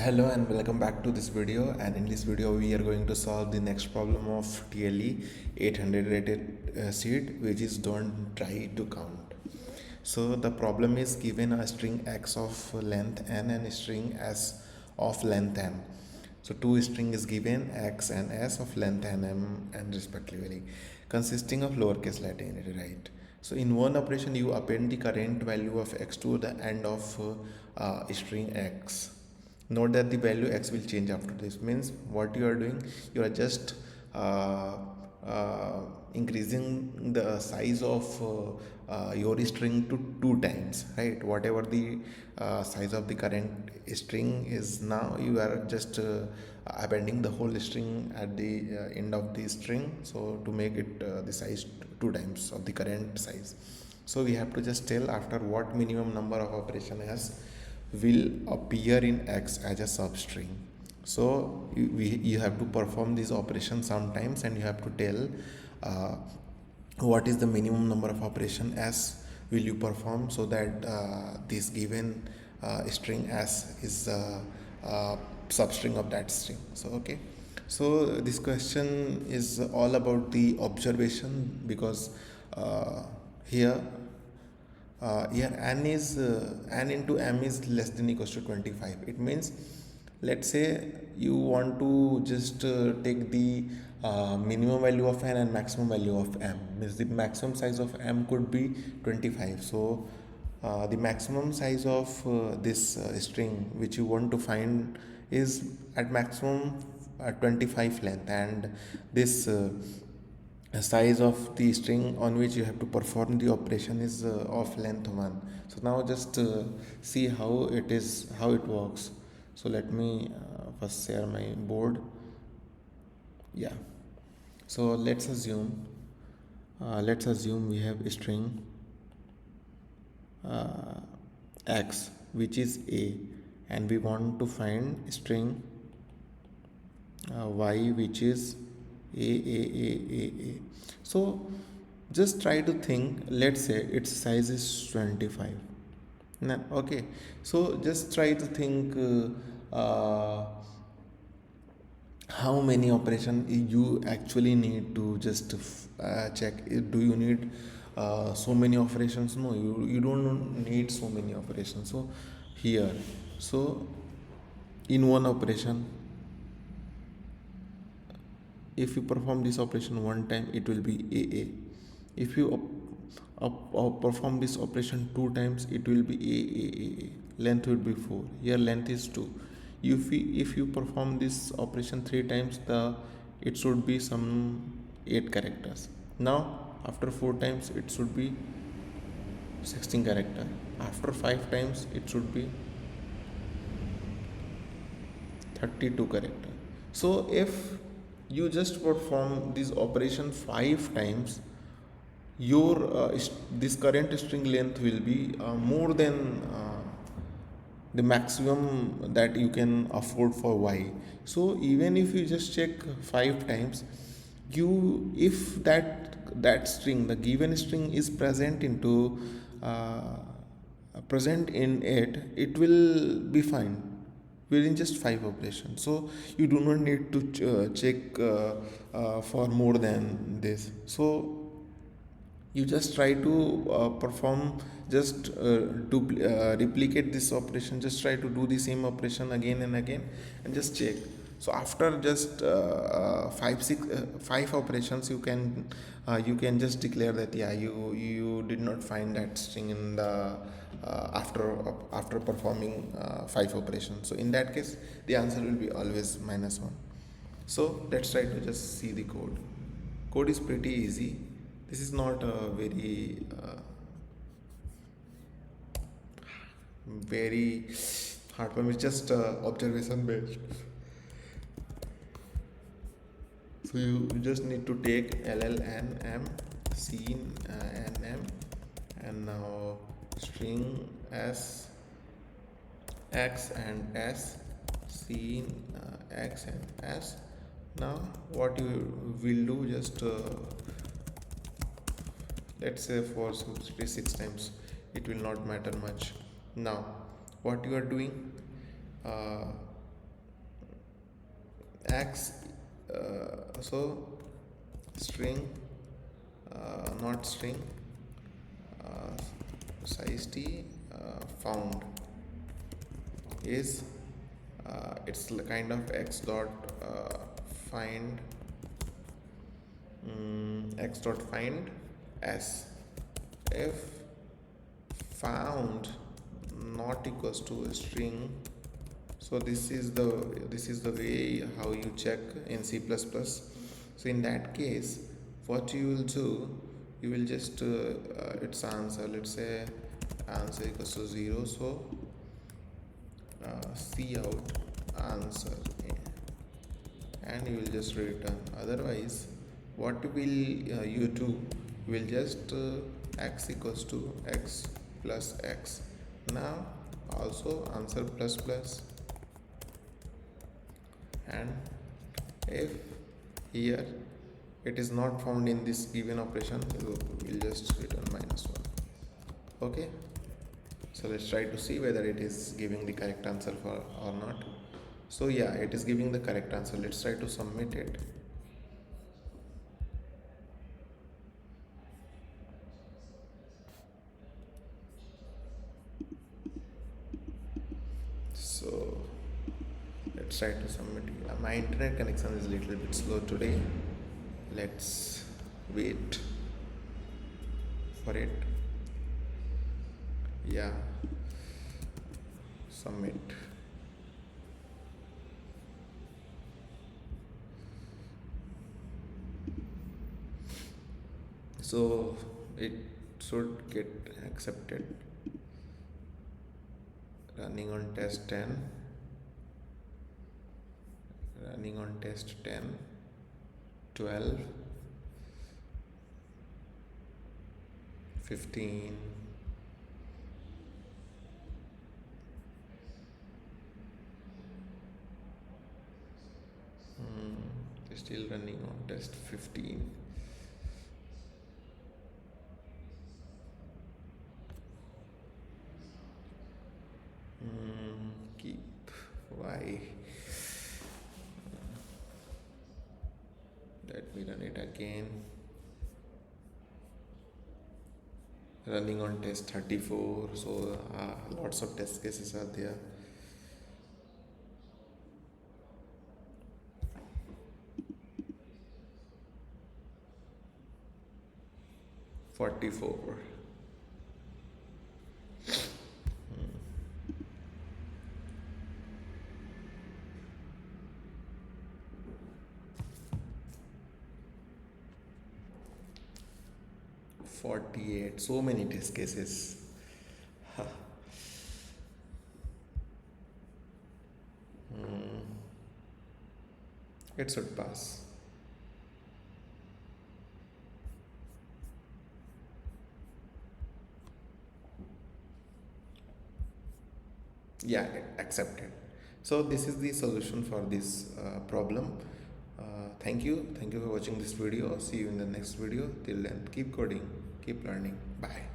Hello and welcome back to this video, and in this video we are going to solve the next problem of TLE 800 rated sheet, which is don't try to count. So the problem is given a string x of length n and a string s of length m. So two string is given x and s of length n m and respectively, consisting of lowercase letter unit, right? So in one operation you append the current value of x to the end of string x. Note that the value x will change after this. Means what you are doing, you are just uh, uh, increasing the size of your string to 2 times, right? Whatever the size of the current string is, now you are just appending the whole string at the end of the string, so to make it the size 2 times of the current size. So we have to just tell after what minimum number of operation s will appear in x as a substring. So you have to perform this operation sometimes, and you have to tell what is the minimum number of operation s will you perform, so that this given string s is substring of that string. So okay, so this question is all about the observation, because here here n into m is less than equals to 25. It means, let's say you want to just take the minimum value of n and maximum value of m. Means the maximum size of m could be 25. So the maximum size of this string which you want to find is at maximum 25 length, and this size of the string on which you have to perform the operation is of length 1. So now just see how it works. So let me first share my board. Yeah, so let's assume we have a string x which is a, and we want to find string y which is a. So just try to think, let's say its size is 25 now. Okay, so just try to think how many operation you actually need to just check. Do you need so many operations? No, you don't need so many operations. So here, so in one operation, if you perform this operation one time, it will be AA. If you perform this operation 2 times, it will be AAA. Length will be 4. Here length is 2. If you perform this operation 3 times, it should be some 8 characters. Now after 4 times, it should be 16 character. After 5 times, it should be 32 character. So if you just perform this operation 5 times, your this current string length will be more than the maximum that you can afford for y. So even if you just check 5 times, you if that string, the given string, is present in it will be fine within just 5 operations. So you do not need to check for more than this. So you just try to perform, just replicate this operation, just try to do the same operation again and again, and just check. So after just 5 operations, you can just declare that, yeah, you did not find that string in the after performing 5 operations. So in that case, the answer will be always -1. So let's try to just see the code. Code is pretty easy. This is not a very hard problem. It's just observation based. So you just need to take ll n m scene n m, and now string s x and s scene x and s. Now what you will do, just let's say for 6 times, it will not matter much. Now what you are doing, x, so string, not string, uh, size t, found is it's kind of x dot find x dot find s. If found not equals to a string, so this is the way how you check in C++. So in that case, what you will do, you will just its answer, let's say answer equals to 0, so C out answer, and you will just return. Otherwise, what will you do, you will just x equals to x plus x. Now also answer plus plus, and if here it is not found in this given operation, you will just return -1. Okay, so let's try to see whether it is giving the correct answer for or not. So yeah, it is giving the correct answer. Let's try to submit it. So let's try to submit. My internet connection is a little bit slow today. Let's wait for it. Yeah, submit. So it should get accepted. Running on test 10, running on test 10, 12, 15, still running on test 15. Keep, why? Let me run it again. Running on test 34, so lots of test cases are there. 44. 48. So many test cases. It should pass. Yeah, accepted. So this is the solution for this problem. Thank you for watching this video. See you in the next video. Till then, keep coding, keep learning. Bye.